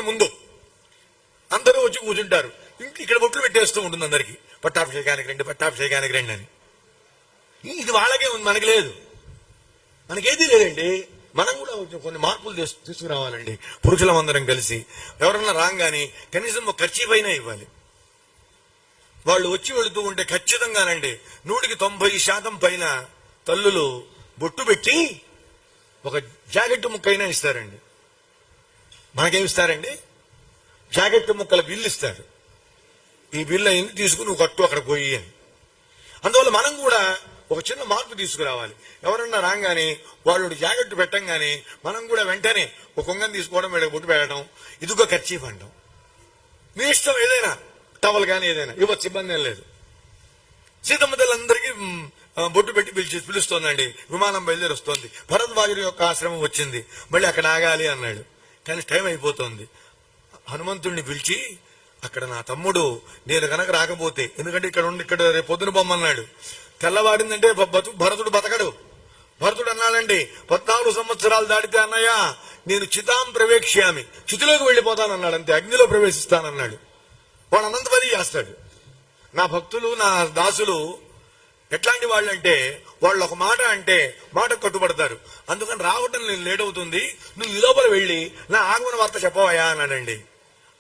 ముందు అందరూ వచ్చి కూర్చుంటారు. ఇక్కడ బొట్లు పెట్టేస్తూ ఉంటుంది అందరికి, పట్టాభిషేకానికి రండి, పట్టాభిషేకానికి రండి అని. ఇది వాళ్ళకే ఉంది, మనకి లేదు. మనకేదీ లేదండి. మనం కూడా కొన్ని మార్పులు తీసుకురావాలండి. పురుషులమందరం కలిసి ఎవరన్నా రాగానే కనీసం ఒక ఖర్చీపైనా ఇవ్వాలి. వాళ్ళు వచ్చి వెళుతూ ఉంటే ఖచ్చితంగానండి 190% పైన తల్లులు బొట్టు పెట్టి ఒక జాకెట్ ముక్కైనా ఇస్తారండి. మనకేమి ఇస్తారండి? జాకెట్ ముక్కల బిల్లు ఇస్తారు. ఈ బిల్లు అయింది, తీసుకుని నువ్వు కట్టు అక్కడ పోయి అని. అందువల్ల మనం కూడా ఒక చిన్న మార్పు తీసుకురావాలి. ఎవరన్నా రాగానే వాళ్ళు జాకెట్ పెట్టంగానే మనం కూడా వెంటనే ఒక కొంగని తీసుకోవడం, వీళ్ళకి బొట్టు పెట్టడం, ఇదిగో ఖర్చీఫ్ అంటాం. మీ ఇష్టం, ఏదైనా టవల్ కానీ ఏదైనా ఇవ్వచ్చు, ఇబ్బంది ఏం లేదు. సీతమ్మ తల్లందరికీ బొట్టు పెట్టి పిలుస్తోందండి. విమానం బయలుదేరి వస్తోంది. భరద్వాజుడి యొక్క ఆశ్రమం వచ్చింది. మళ్ళీ అక్కడ ఆగాలి అన్నాడు, కానీ టైం అయిపోతుంది. హనుమంతుడిని పిలిచి, అక్కడ నా తమ్ముడు నేను కనుక రాకపోతే, ఎందుకంటే ఇక్కడ రేపు పొద్దున బొమ్మన్నాడు, తెల్లవాడిందంటే భరతుడు బతకడు. భరతుడు అన్నాడండి, 14 సంవత్సరాలు దాటితే అన్నయ్య నేను చితాం ప్రవేక్ష్యామి, చితిలోకి వెళ్ళిపోతానన్నాడు. అంతే, అగ్నిలో ప్రవేశిస్తానన్నాడు. వాడు అనంత పని చేస్తాడు. నా భక్తులు, నా దాసులు ఎట్లాంటి వాళ్ళు అంటే, వాళ్ళు ఒక మాట అంటే మాట కట్టుబడతారు. అందుకని రావటం నేను లేట్ అవుతుంది, నువ్వు ఈ లోపల వెళ్ళి నా ఆగమన వార్త చెప్పవయా అన్నాడండి.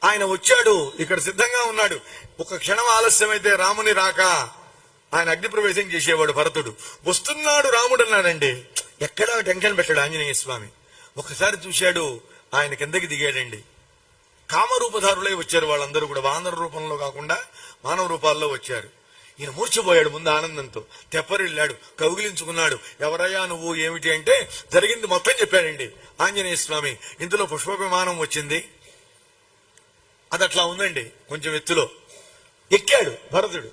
ఆయన వచ్చాడు, ఇక్కడ సిద్ధంగా ఉన్నాడు. ఒక క్షణం ఆలస్యమైతే రాముని రాక ఆయన అగ్ని ప్రవేశం చేసేవాడు భరతుడు. వస్తున్నాడు రాముడు అన్నాడండి. ఎక్కడా టెన్షన్ పెట్టాడు ఆంజనేయ స్వామి. ఒకసారి చూశాడు, ఆయన కిందకి దిగాడండి. కామరూపధారులై వచ్చారు వాళ్ళందరూ కూడా, వానర రూపంలో కాకుండా మానవ రూపాల్లో వచ్చారు. ఈయన మూర్చిపోయాడు ముందు ఆనందంతో, తెప్పరిల్లాడు, కౌగిలించుకున్నాడు. ఎవరయ్యా నువ్వు, ఏమిటి అంటే జరిగింది మొత్తం చెప్పాడండి ఆంజనేయ స్వామి. ఇందులో పుష్ప విమానం వచ్చింది, అది అట్లా ఉందండి, కొంచెం ఎత్తులో ఎక్కాడు భరతుడు.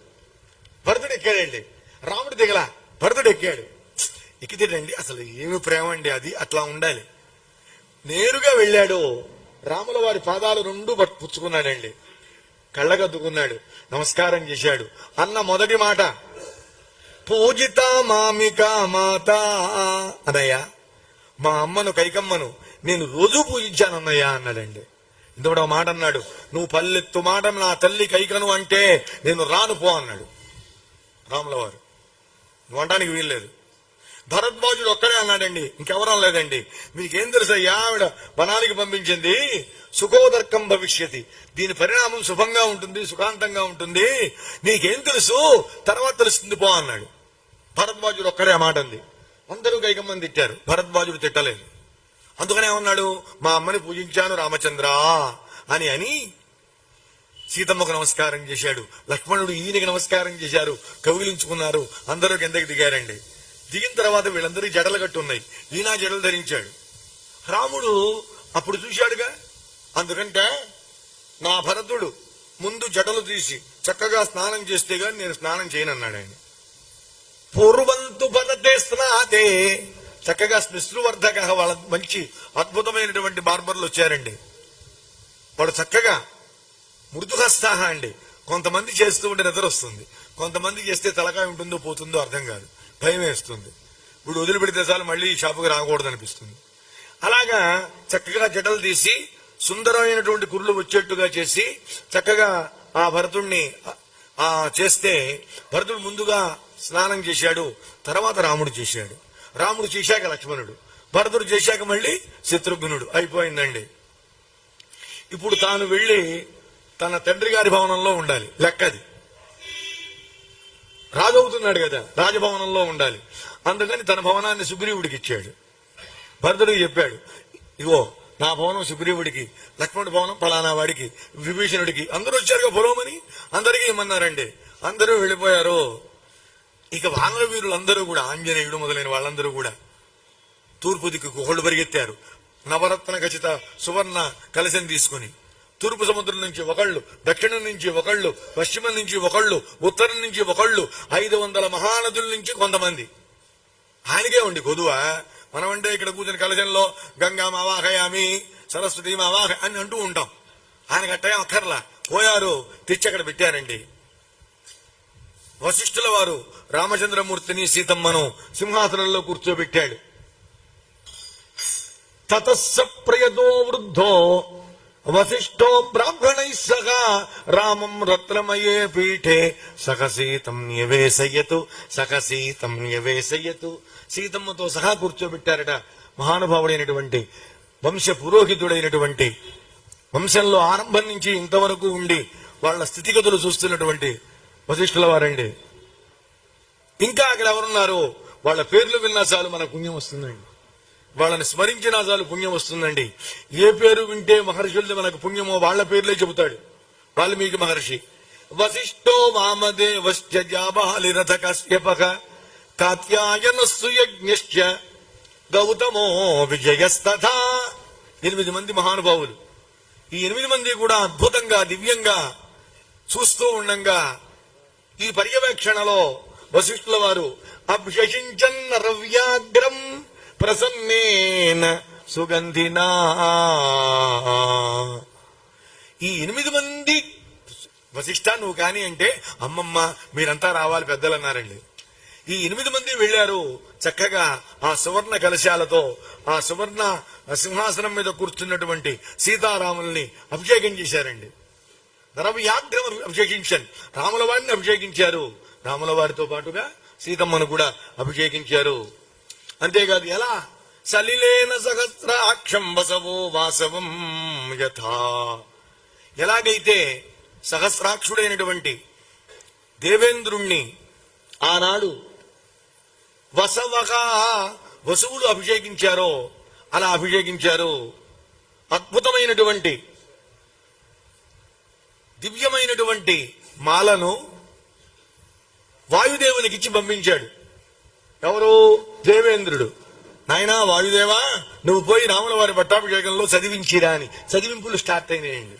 భరతుడు ఎక్కాడండి, రాముడు దిగల, భరతుడు ఎక్కాడు. ఎక్కితేడండి అసలు ఏమి ప్రేమ అండి, అది అట్లా ఉండాలి. నేరుగా వెళ్ళాడు, రాముల వారి పాదాలు 2 పుచ్చుకున్నాడండి, కళ్ళగద్దుకున్నాడు, నమస్కారం చేశాడు. అన్న మొదటి మాట, పూజిత మామిక మాత అన్నయ్య, మా అమ్మను కైకమ్మను నేను రోజూ పూజించానన్నయ్య అన్నాడండి. ఇందులో ఒక మాట అన్నాడు, నువ్వు పల్లెత్తు మాట నా తల్లి కైకను అంటే నేను రాను పో అన్నాడు రాముల వారు. నువ్వు అనడానికి వీల్లేదు. భరద్వాజుడు ఒక్కడే అన్నాడండి, ఇంకెవరం లేదండి. మీకేం తెలుసయ్యా, ఆవిడ వనానికి పంపించింది, సుఖోదర్కం భవిష్యతి, దీని పరిణామం శుభంగా ఉంటుంది, సుఖాంతంగా ఉంటుంది, నీకేం తెలుసు, తర్వాత తెలుస్తుంది పో అన్నాడు. భరద్వాజుడు ఒక్కడే ఆ మాట అంది. అందరూ కైకమ్మని తిట్టారు, భరద్వాజుడు తిట్టలేదు. అందుకనే ఏమన్నాడు, మా అమ్మని పూజించాను రామచంద్ర అని సీతమ్మకు నమస్కారం చేశాడు. లక్ష్మణుడు ఈయనకి నమస్కారం చేశారు, కౌగిలించుకున్నారు. అందరూ కిందకి దిగారండి. దిగిన తర్వాత వీళ్ళందరికీ జడలు కట్టు ఉన్నాయి, ఈయన జడలు ధరించాడు. రాముడు అప్పుడు చూశాడుగా, అందుకంటే నా భరతుడు ముందు జడలు తీసి చక్కగా స్నానం చేస్తే గాని నేను స్నానం చేయనన్నాడు ఆయన. పూర్వంతు భరతే స్నాతే, చక్కగా శ్మశ్రువర్ధక, వాళ్ళ మంచి అద్భుతమైనటువంటి బార్బర్లు వచ్చారండి. వాడు చక్కగా మృదుహస్తాహ అండి. కొంతమంది చేస్తూ ఉంటే నిద్ర వస్తుంది, కొంతమంది చేస్తే తలకాయ ఉంటుందో పోతుందో అర్థం కాదు, భయం వేస్తుంది. ఇప్పుడు వదిలిపెడితే చాలు మళ్ళీ షాపుకి రాకూడదు అనిపిస్తుంది. అలాగా చక్కగా జడలు తీసి సుందరమైనటువంటి కుర్లు వచ్చేట్టుగా చేసి చక్కగా ఆ భరతుడిని చేస్తే, భరతుడు ముందుగా స్నానం చేశాడు, తర్వాత రాముడు చేశాడు. రాముడు చేశాక లక్ష్మణుడు, భరతుడు చేశాక మళ్ళీ శత్రుఘ్నుడు. అయిపోయిందండి. ఇప్పుడు తాను వెళ్లి తన తండ్రి గారి భవనంలో ఉండాలి, లెక్కది. రాజు అవుతున్నాడు కదా, రాజభవనంలో ఉండాలి. అందుకని తన భవనాన్ని సుగ్రీవుడికి ఇచ్చాడు. భరతుడికి చెప్పాడు, ఇగో నా భవనం సుగ్రీవుడికి, లక్ష్మణుడి భవనం ఫలానా వాడికి, విభీషణుడికి. అందరూ వచ్చారుగా పొలవమని, అందరికీ ఇమ్మన్నారండి. అందరూ వెళ్ళిపోయారు. ఇక వానర వీరులందరూ కూడా, ఆంజనేయుడు మొదలైన వాళ్ళందరూ కూడా తూర్పు దిక్కుకు ఒకళ్ళు పరిగెత్తారు. నవరత్న ఖచ్చిత సువర్ణ కలశం తీసుకుని తూర్పు సముద్రం నుంచి ఒకళ్ళు, దక్షిణం నుంచి ఒకళ్ళు, పశ్చిమం నుంచి ఒకళ్ళు, ఉత్తరం నుంచి ఒకళ్ళు, 500 మహానదుల నుంచి కొంతమంది. ఆయనకే ఉండి కొదువ. మనమంటే ఇక్కడ కూర్చుని కలశంలో గంగా మావాహయామి, సరస్వతి మావాహ అని అంటూ ఉంటాం. ఆయన గట్టగా అక్కర్లా, పోయారు, తెచ్చి అక్కడ పెట్టారండి. వశిష్ఠుల వారు రామచంద్రమూర్తిని సీతమ్మను సింహాసనంలో కూర్చోబెట్టాడు. తతస్స ప్రయతో వృద్ధో వశిష్ఠో బ్రాహ్మణై సహా రామం రత్నమయే పీఠే సఖసీతం న్యవేశయతు సఖసీతం న్యవేశయతు. సీతమ్మతో సహా కూర్చోబెట్టారట మహానుభావుడైనటువంటి వంశ పురోహితుడైనటువంటి, వంశంలో ఆరంభం నుంచి ఇంతవరకు ఉండి వాళ్ళ స్థితిగతులు చూస్తున్నటువంటి వశిష్ఠుల వారండి. ఇంకా అక్కడ ఎవరున్నారో వాళ్ళ పేర్లు విన్నా చాలు మన పుణ్యం వస్తుందండి, వాళ్ళని స్మరించినా చాలు పుణ్యం వస్తుందండి. ఏ పేరు వింటే మహర్షులది మనకు పుణ్యమో వాళ్ళ పేర్లే చెబుతాడు వాల్మీకి మహర్షి. వశిష్ఠో వామదేవశ్చ జాబాలిరథ కశ్యపః కాత్యాయన సుయజ్ఞశ్చ గౌతమో విజయస్తథా. 8 మంది మహానుభావులు. ఈ 8 మంది కూడా అద్భుతంగా దివ్యంగా చూస్తూ ఉండంగా ఈ పర్యవేక్షణలో వశిష్ఠుల వారు అభిషించన్న రవ్యాగ్రం ప్రసన్నేన సుగంధినా. ఈ 8 మంది వశిష్ఠ నువ్వు కాని అంటే అమ్మమ్మ మీరంతా రావాలి పెద్దలు అన్నారండి. ఈ 8 మంది వెళ్లారు చక్కగా ఆ సువర్ణ కలశాలతో ఆ సువర్ణ సింహాసనం మీద కూర్చున్నటువంటి సీతారాముల్ని అభిషేకం చేశారండి. రవ్యాగ్రం అభిషేకించారు, రాముల వారిని అభిషేకించారు, రాముల వారితో పాటుగా సీతమ్మను కూడా అభిషేకించారు. అంతేకాదు ఎలా సలిలేన సహస్రాక్షం వసవో వాసవం యథా. ఎలాగైతే సహస్రాక్షుడైనటువంటి దేవేంద్రుణ్ణి ఆనాడు వసువులు అభిషేకించారో అలా అభిషేకించారు. అద్భుతమైనటువంటి దివ్యమైనటువంటి మాలను వాయుదేవునికి ఇచ్చి పంపించాడు. ఎవరు? దేవేంద్రుడు. నాయనా వాయుదేవా నువ్వు పోయి రాముల వారి పట్టాభిషేకంలో చదివించిరా అని చదివింపులు స్టార్ట్ అయినాయండి.